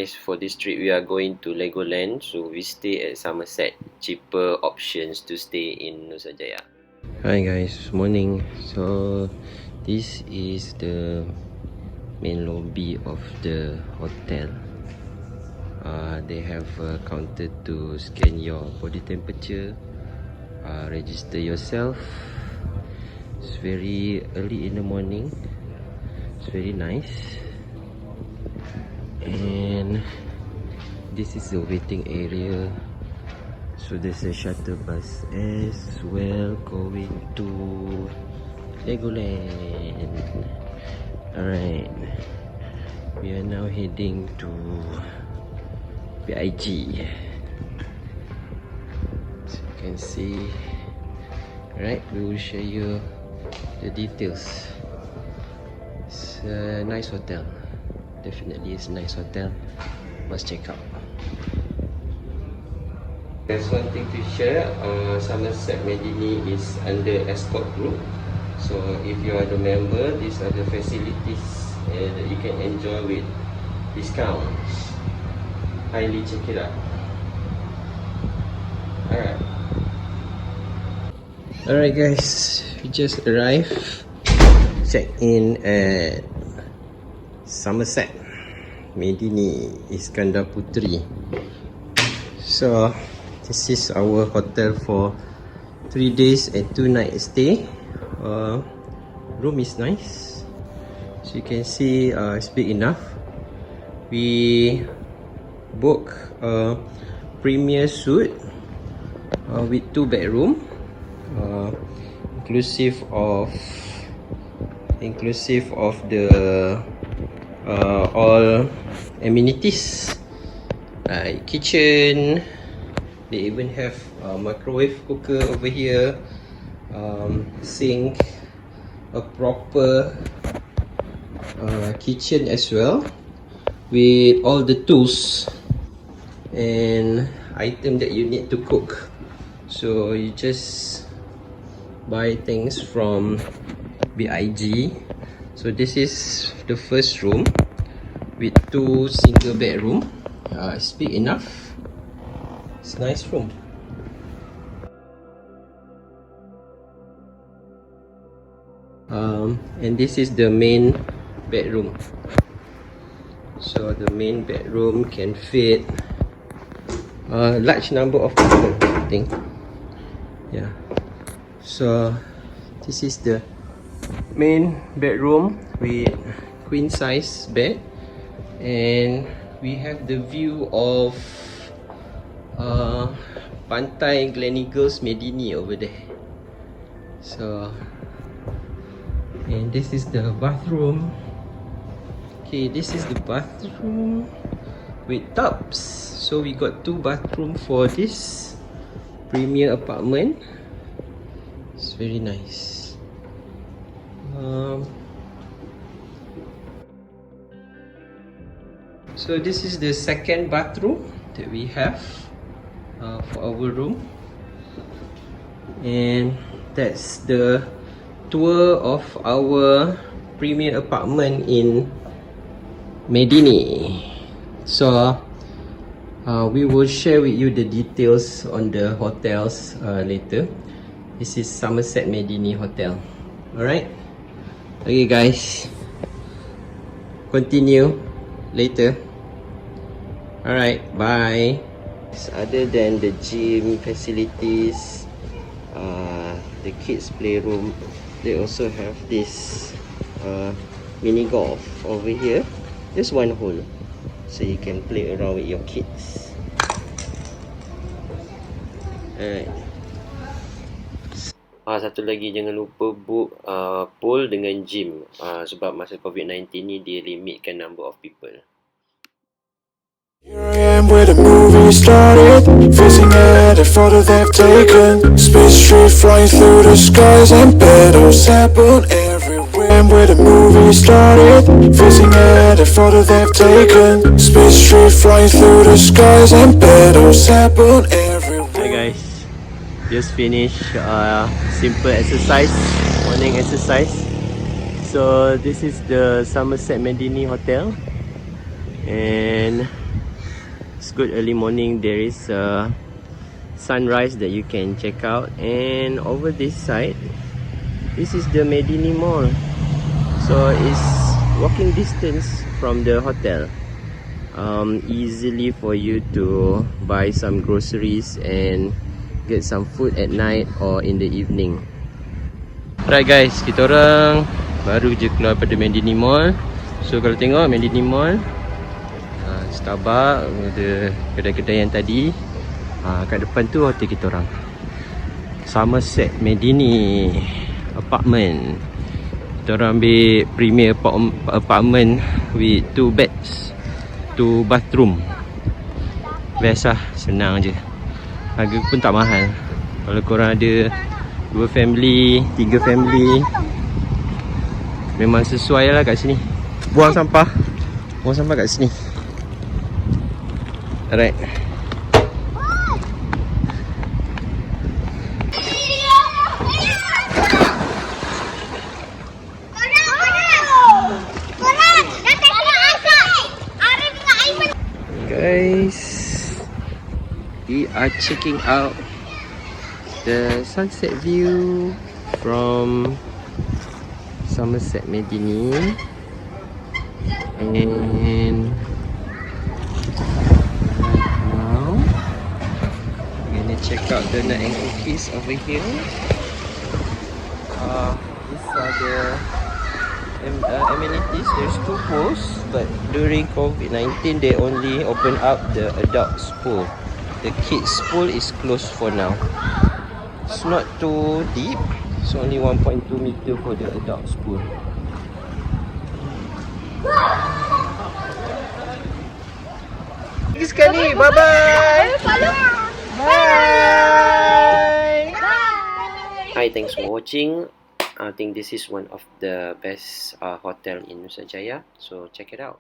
guys, for this trip we are going to Legoland, so we stay at Somerset. Cheaper options to stay in Nusa Jaya. Hi guys, morning. So this is the main lobby of the hotel. They have a counter to scan your body temperature, register yourself. It's very early in the morning. It's very nice. And this is the waiting area. So there's a shuttle bus as well going to Legoland. Alright, we are now heading to PIG. So you can see. Alright, we will show you the details. It's a nice hotel. Definitely it's a nice hotel. Must check out. There's one thing to share. Somerset Medini is under escort group. So if you are the member, these are the facilities that you can enjoy with discounts. Highly check it out. Alright guys, we just arrived. Check in at Somerset Medini Iskandar Puteri. So this is our hotel for 3 days and 2 nights stay. Room is nice. So you can see it's big enough. We book a premier suite with 2 bedroom, inclusive of the all amenities like kitchen. They even have a microwave cooker over here, sink, a proper kitchen as well, with all the tools and item that you need to cook. So you just buy things from BIG. So this is the first room with 2 single bedroom. It's big enough. It's a nice room. And this is the main bedroom. So the main bedroom can fit a large number of people, I think. Yeah. So this is the main bedroom with queen size bed, and we have the view of Pantai Gleneagles Medini over there. So, and this is the bathroom. Okay, this is the bathroom with tubs. So we got 2 bathrooms for this premier apartment. It's very nice. So this is the second bathroom that we have for our room, and that's the tour of our premier apartment in Medini. So we will share with you the details on the hotels later. This is Somerset Medini Hotel. Alright, okay guys, continue later. Alright, bye. Other than the gym facilities, the kids playroom, they also have this mini golf over here. Just 1 hole, so you can play around with your kids. Alright. Satu lagi, jangan lupa book pool dengan gym, sebab masa COVID-19 ni dia limitkan number of people. Here I am where the movie started, facing at a photo they've taken. Space tree flying through the skies and battles happen everywhere. And where the movie started, facing at a photo they've taken. Space tree flying through the skies and battles happen everywhere. Hi guys, just finished simple exercise, morning exercise. So this is the Somerset Medini Hotel, and it's good early morning. There is a sunrise that you can check out, and over this side, this is the Medini Mall. So it's walking distance from the hotel. Easily for you to buy some groceries and get some food at night or in the evening. Alright guys, kita orang baru je keluar pada Medini Mall. So kalau tengok Medini Mall, Starbucks, ada kedai-kedai yang tadi. Kat depan tu hotel kita orang, Somerset Medini Apartment. Kita orang ambil premier apartment with 2 beds, 2 bathroom. Best lah, senang je. Harga pun tak mahal. Kalau korang ada 2 family, 3 family, memang sesuai lah kat sini. Buang sampah kat sini. Alright. Guys, we are checking out the sunset view from Somerset Medini, and now we're gonna check out the nut and cookies over here. These are the amenities. There's 2 pools, but during COVID-19 they only open up the adults pool. The kids pool is closed for now. It's not too deep. It's only 1.2 meter for the adults pool. Lagi sekali, bye bye. Bye. Hi, thanks for watching. I think this is one of the best hotel in Nusa Jaya, so check it out.